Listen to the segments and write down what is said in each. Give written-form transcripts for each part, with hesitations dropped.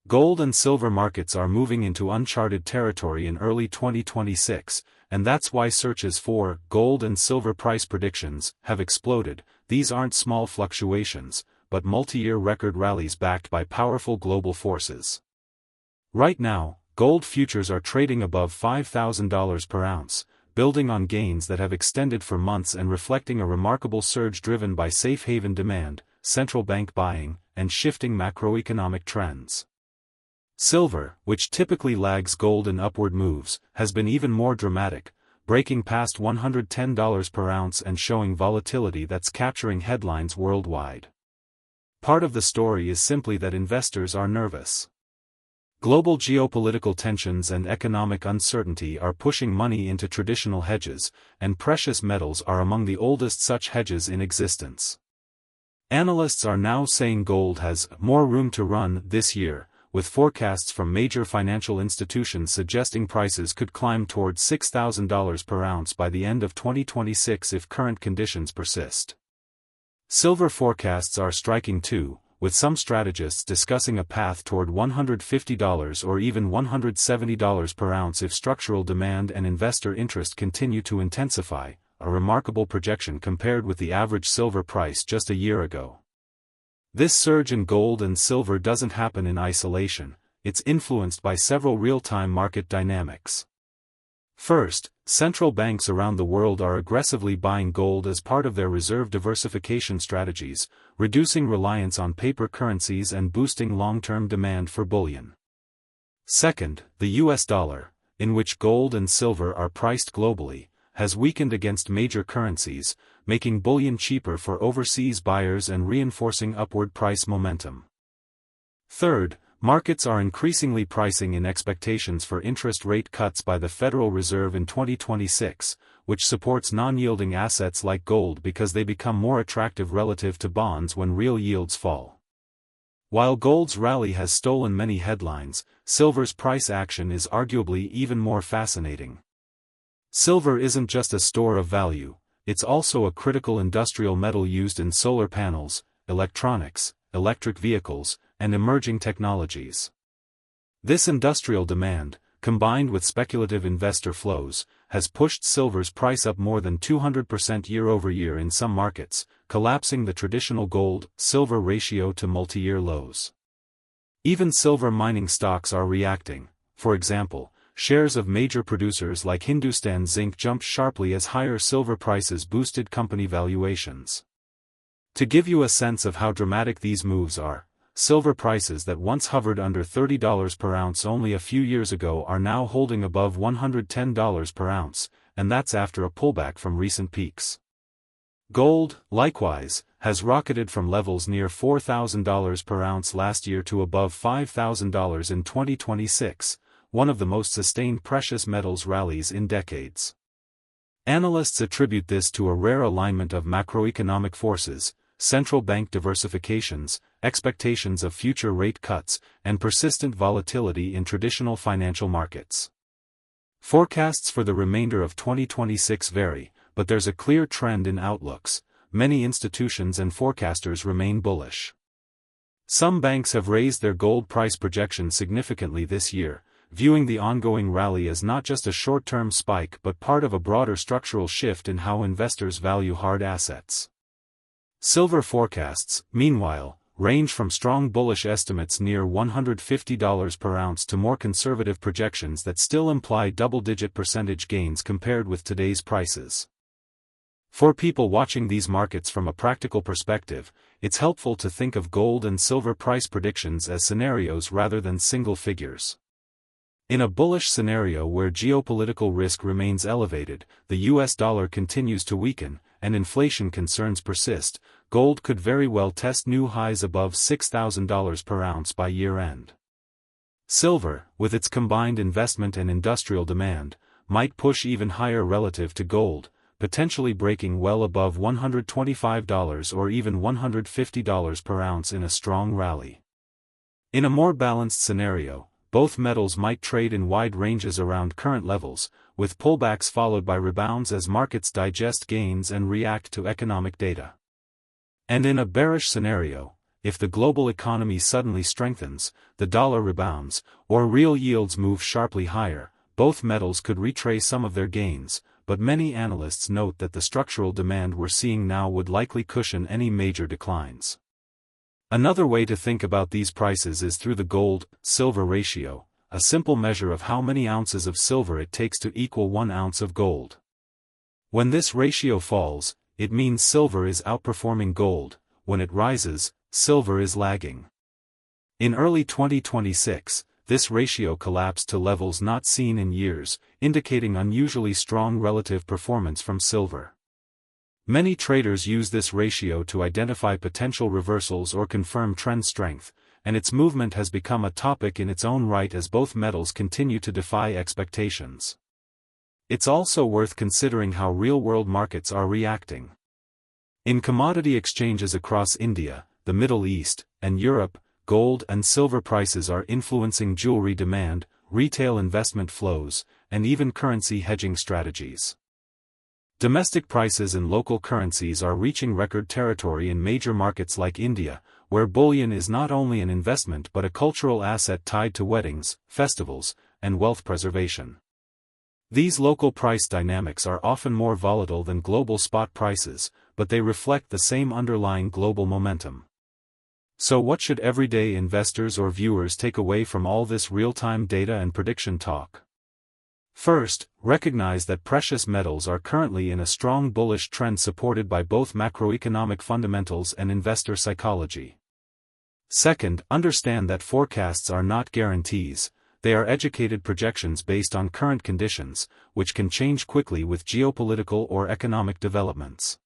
Gold and silver markets are moving into uncharted territory in early 2026, and that's why searches for gold and silver price predictions have exploded. These aren't small fluctuations, but multi-year record rallies backed by powerful global forces. Right now, gold futures are trading above $5,000 per ounce, building on gains that have extended for months and reflecting a remarkable surge driven by safe haven demand, central bank buying, and shifting macroeconomic trends. Silver, which typically lags gold in upward moves, has been even more dramatic, breaking past $110 per ounce and showing volatility that's capturing headlines worldwide. Part of the story is simply that investors are nervous. Global geopolitical tensions and economic uncertainty are pushing money into traditional hedges, and precious metals are among the oldest such hedges in existence. Analysts are now saying gold has more room to run this year, with forecasts from major financial institutions suggesting prices could climb towards $6,000 per ounce by the end of 2026 if current conditions persist. Silver forecasts are striking too, with some strategists discussing a path toward $150 or even $170 per ounce if structural demand and investor interest continue to intensify, a remarkable projection compared with the average silver price just a year ago. This surge in gold and silver doesn't happen in isolation, it's influenced by several real-time market dynamics. First, central banks around the world are aggressively buying gold as part of their reserve diversification strategies, reducing reliance on paper currencies and boosting long-term demand for bullion. Second, the US dollar, in which gold and silver are priced globally, has weakened against major currencies, making bullion cheaper for overseas buyers and reinforcing upward price momentum. Third, markets are increasingly pricing in expectations for interest rate cuts by the Federal Reserve in 2026, which supports non-yielding assets like gold because they become more attractive relative to bonds when real yields fall. While gold's rally has stolen many headlines, silver's price action is arguably even more fascinating. Silver isn't just a store of value, it's also a critical industrial metal used in solar panels, electronics, electric vehicles, and emerging technologies. This industrial demand, combined with speculative investor flows, has pushed silver's price up more than 200% year-over-year in some markets, collapsing the traditional gold-silver ratio to multi-year lows. Even silver mining stocks are reacting. For example, shares of major producers like Hindustan Zinc jumped sharply as higher silver prices boosted company valuations. To give you a sense of how dramatic these moves are, silver prices that once hovered under $30 per ounce only a few years ago are now holding above $110 per ounce, and that's after a pullback from recent peaks. Gold, likewise, has rocketed from levels near $4,000 per ounce last year to above $5,000 in 2026, one of the most sustained precious metals rallies in decades. Analysts attribute this to a rare alignment of macroeconomic forces, central bank diversifications, expectations of future rate cuts, and persistent volatility in traditional financial markets. Forecasts for the remainder of 2026 vary, but there's a clear trend in outlooks. Many institutions and forecasters remain bullish. Some banks have raised their gold price projections significantly this year, viewing the ongoing rally as not just a short-term spike but part of a broader structural shift in how investors value hard assets. Silver forecasts, meanwhile, range from strong bullish estimates near $150 per ounce to more conservative projections that still imply double-digit percentage gains compared with today's prices. For people watching these markets from a practical perspective, it's helpful to think of gold and silver price predictions as scenarios rather than single figures. In a bullish scenario where geopolitical risk remains elevated, the US dollar continues to weaken, and inflation concerns persist, gold could very well test new highs above $6,000 per ounce by year-end. Silver, with its combined investment and industrial demand, might push even higher relative to gold, potentially breaking well above $125 or even $150 per ounce in a strong rally. In a more balanced scenario, both metals might trade in wide ranges around current levels, with pullbacks followed by rebounds as markets digest gains and react to economic data. And in a bearish scenario, if the global economy suddenly strengthens, the dollar rebounds, or real yields move sharply higher, both metals could retrace some of their gains, but many analysts note that the structural demand we're seeing now would likely cushion any major declines. Another way to think about these prices is through the gold-silver ratio, a simple measure of how many ounces of silver it takes to equal 1 ounce of gold. When this ratio falls, it means silver is outperforming gold. When it rises, silver is lagging. In early 2026, this ratio collapsed to levels not seen in years, indicating unusually strong relative performance from silver. Many traders use this ratio to identify potential reversals or confirm trend strength, and its movement has become a topic in its own right as both metals continue to defy expectations. It's also worth considering how real-world markets are reacting. In commodity exchanges across India, the Middle East, and Europe, gold and silver prices are influencing jewelry demand, retail investment flows, and even currency hedging strategies. Domestic prices in local currencies are reaching record territory in major markets like India, where bullion is not only an investment but a cultural asset tied to weddings, festivals, and wealth preservation. These local price dynamics are often more volatile than global spot prices, but they reflect the same underlying global momentum. So what should everyday investors or viewers take away from all this real-time data and prediction talk? First, recognize that precious metals are currently in a strong bullish trend supported by both macroeconomic fundamentals and investor psychology. Second, understand that forecasts are not guarantees, they are educated projections based on current conditions, which can change quickly with geopolitical or economic developments.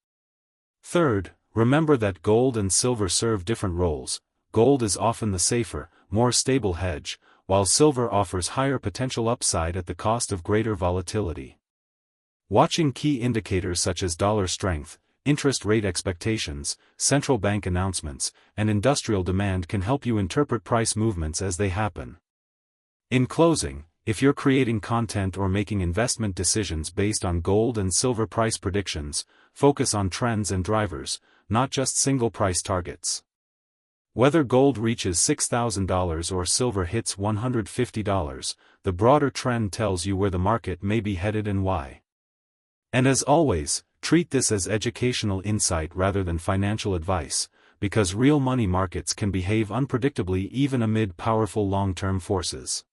Third, remember that gold and silver serve different roles. Gold is often the safer, more stable hedge, while silver offers higher potential upside at the cost of greater volatility. Watching key indicators such as dollar strength, interest rate expectations, central bank announcements, and industrial demand can help you interpret price movements as they happen. In closing, if you're creating content or making investment decisions based on gold and silver price predictions, focus on trends and drivers, not just single price targets. Whether gold reaches $6,000 or silver hits $150, the broader trend tells you where the market may be headed and why. And as always, treat this as educational insight rather than financial advice, because real money markets can behave unpredictably even amid powerful long-term forces.